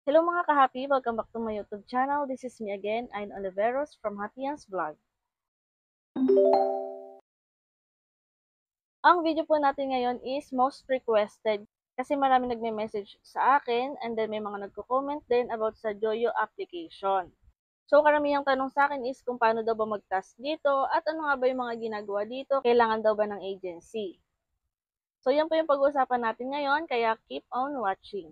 Hello mga ka-happy! Welcome back to my YouTube channel. This is me again, Ayn Oliveros from Happyans Vlog. Ang video po natin ngayon is most requested kasi marami nagme-message sa akin and then may mga nagko-comment din about sa Joyo application. So karamihang tanong sa akin is kung paano daw ba mag-task dito at ano nga ba yung mga ginagawa dito, kailangan daw ba ng agency. So yan po yung pag-uusapan natin ngayon, kaya keep on watching.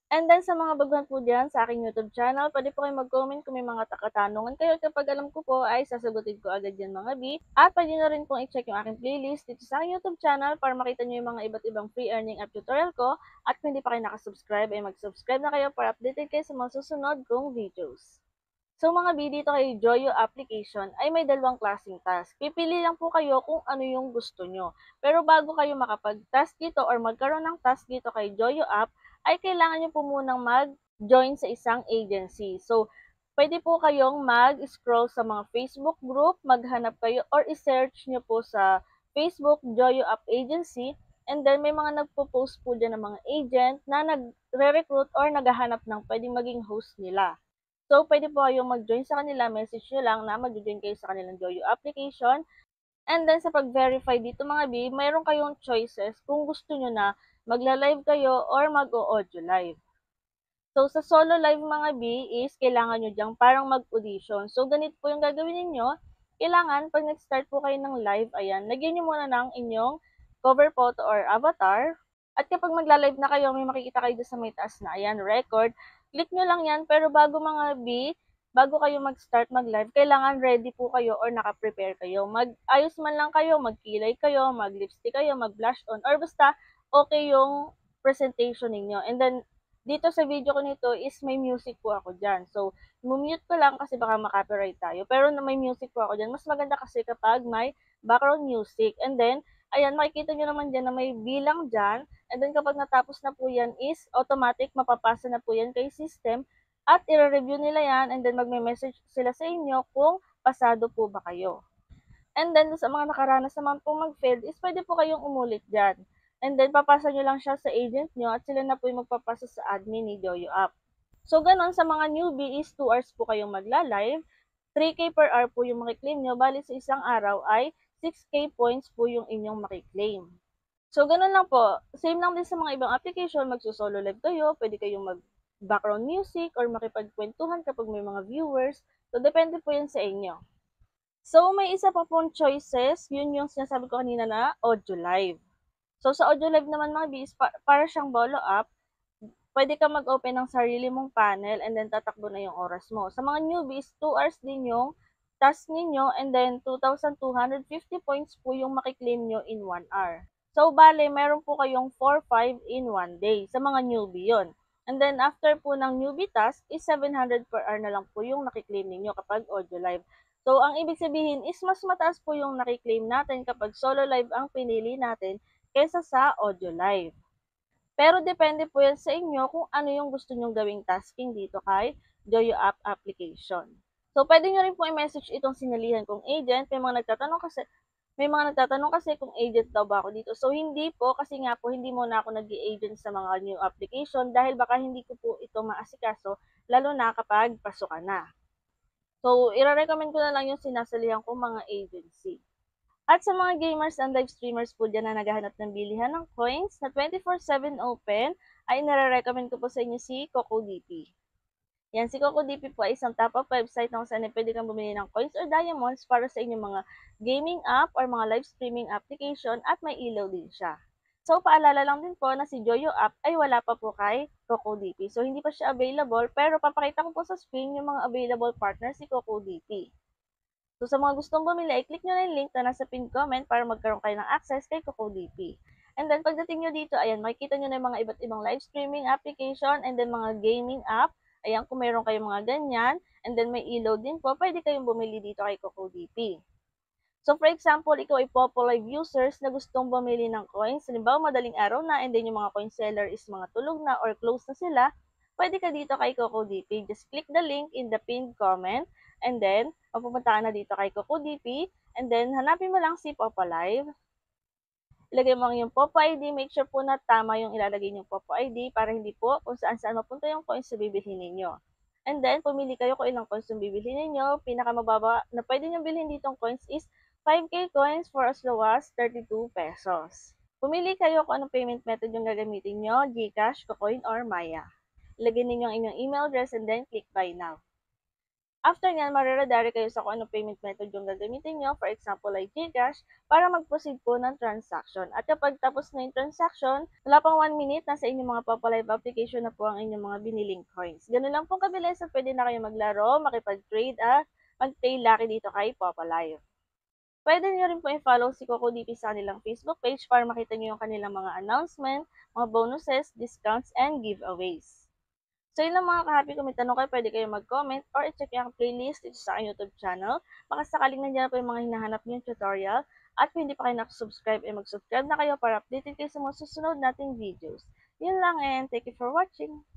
And then sa mga baguhan po dyan sa aking YouTube channel, pwede po kayo mag-comment kung may mga katanungan kayo. Kapag alam ko po ay sasagutin ko agad yan mga B. At pwede nyo rin pong i-check yung aking playlist dito sa aking YouTube channel para makita nyo yung mga iba't ibang free earning app tutorial ko. At kung hindi pa kayo nakasubscribe ay mag-subscribe na kayo para updated kayo sa mga susunod kong videos. So mga B, dito kay Joyo application ay may dalawang klaseng task. Pipili lang po kayo kung ano yung gusto nyo. Pero bago kayo makapag-task dito or magkaroon ng task dito kay Joyo app, ay kailangan nyo po munang mag-join sa isang agency. So, pwede po kayong mag-scroll sa mga Facebook group, maghanap kayo or i-search nyo po sa Facebook Joyo App Agency. And then, may mga nagpo-post po dyan ng mga agent na nagre-recruit or naghahanap ng pwedeng maging host nila. So, pwede po kayong mag-join sa kanila, message nyo lang na mag-join kayo sa kanilang Joyo application. And then, sa pag-verify dito mga B, mayroon kayong choices kung gusto nyo na magla-live kayo or mag-o-audio live. So, sa solo live mga B is kailangan nyo dyang parang mag-audition. So, ganito po yung gagawin ninyo. Kailangan, pag nag-start po kayo ng live, ayan, lagyan nyo muna ng inyong cover photo or avatar. At kapag magla-live na kayo, may makikita kayo sa may taas na, ayan, record. Click nyo lang yan, pero bago mga B, bago kayo mag-start mag-live, kailangan ready po kayo or naka-prepare kayo. Mag-ayos man lang kayo, magkilay kayo, mag-lipstick kayo, mag-blush on, or basta okay yung presentation ninyo. And then, dito sa video ko nito is may music po ako dyan. So, mute ko lang kasi baka makopyright tayo. Pero na may music po ako dyan. Mas maganda kasi kapag may background music. And then, ayan, makikita nyo naman dyan na may bilang dyan. And then, kapag natapos na po yan is automatic mapapasa na po yan kay system. At i-review nila yan and then magme-message sila sa inyo kung pasado po ba kayo. And then, sa mga nakaranas naman po mag-failed is pwede po kayong umulit dyan. And then, papasa nyo lang siya sa agent nyo at sila na po yung magpapasa sa admin ni Joyo App. So, ganon, sa mga newbie is 2 hours po kayong magla-live. 3K per hour po yung makiklaim nyo. Bali sa isang araw ay 6K points po yung inyong makiklaim. So, ganun lang po. Same lang din sa mga ibang application. Magsusolo live kayo. Pwede kayong mag-background music or makipagkwentuhan kapag may mga viewers. So, depende po yan sa inyo. So, may isa pa pong choices, yun yung sinasabi ko kanina na audio live. So, sa audio live naman mga bis, para siyang bolo app, pwede ka mag-open ng sarili mong panel and then tatakbo na yung oras mo. Sa mga newbies, 2 hours din yung task ninyo and then 2,250 points po yung makiklaim nyo in 1 hour. So, bale, meron po kayong 4-5 in 1 day sa mga newbie yon. And then, after po ng newbie task, is 700 per hour na lang po yung nakiklaim ninyo kapag audio live. So, ang ibig sabihin is mas mataas po yung nakiklaim natin kapag solo live ang pinili natin kaysa sa audio live. Pero depende po yan sa inyo kung ano yung gusto nyong gawing tasking dito kay Joyo App application. So, pwede nyo rin po i-message itong sinalihan kong agent. May mga nagtatanong kasi kung agent daw ba ako dito. So, hindi po kasi nga po hindi muna ako nag-i-agent sa mga new application dahil baka hindi ko po ito maasikaso lalo na kapag pasok na. So, i-recommend ko na lang yung sinasalihan kong mga agency. At sa mga gamers and live streamers po dyan na naghahanap ng bilihan ng coins na 24/7 open, ay nare-recommend ko po sa inyo si CocoDP. Yan, si CocoDP po ay isang top-up website na kung saan pwede kang bumili ng coins or diamonds para sa inyong mga gaming app or mga live streaming application at may ilaw din siya. So, paalala lang din po na si Joyo app ay wala pa po kay CocoDP. So, hindi pa siya available pero papakita ko po sa screen yung mga available partners si CocoDP. So, sa mga gustong bumili, i-click nyo na yung link na nasa pinned comment para magkaroon kayo ng access kay CocoDP. And then, pagdating nyo dito, ayan, makikita nyo na yung mga iba't ibang live streaming application and then mga gaming app. Ayan, kung meron kayong mga ganyan. And then, may ilaw din po, pwede kayong bumili dito kay CocoDP. So, for example, ikaw ay Popo Live users na gustong bumili ng coins. Halimbawa, madaling araw na and then yung mga coin seller is mga tulog na or close na sila. Pwede ka dito kay CocoDP. Just click the link in the pinned comment and then, mapupunta ka na dito kay CocoDP and then, hanapin mo lang si Popo Live. Ilagay mo ang iyong Popo ID, make sure po na tama yung ilalagay niyong Popo ID para hindi po kung saan-saan mapunta yung coins na bibilhin ninyo. And then, pumili kayo kung ilang coins yung bibilhin ninyo. Pinakamababa na pwede nyo bilhin ditong coins is 5K coins for as low as 32 pesos. Pumili kayo kung anong payment method yung gagamitin nyo, GCash, Kucoin, or Maya. Ilagay ninyo ang inyong email address and then click Buy Now. After nyan, mareredirect kayo sa kung anong payment method yung gagamitin nyo, for example like GCash, para mag-proceed po ng transaction. At kapag tapos na yung transaction, wala pang 1 minute, nasa inyong mga Papalive application na po ang inyong mga biniling coins. Ganun lang pong kabilis at pwede na kayo maglaro, makipag-trade at mag-pay lucky dito kay Papalive. Pwede nyo rin po i-follow si Coco DP sa kanilang Facebook page para makita nyo yung kanilang mga announcement, mga bonuses, discounts, and giveaways. So yun lang mga ka-happy, kung may tanong kayo, pwede kayo mag-comment or i-check yung playlist dito sa aking YouTube channel. Baka sakaling nandiyan na po yung mga hinahanap niyong tutorial. At kung hindi pa kayo nakasubscribe, mag-subscribe na kayo para updated kayo sa mga susunod nating videos. Yun lang and thank you for watching!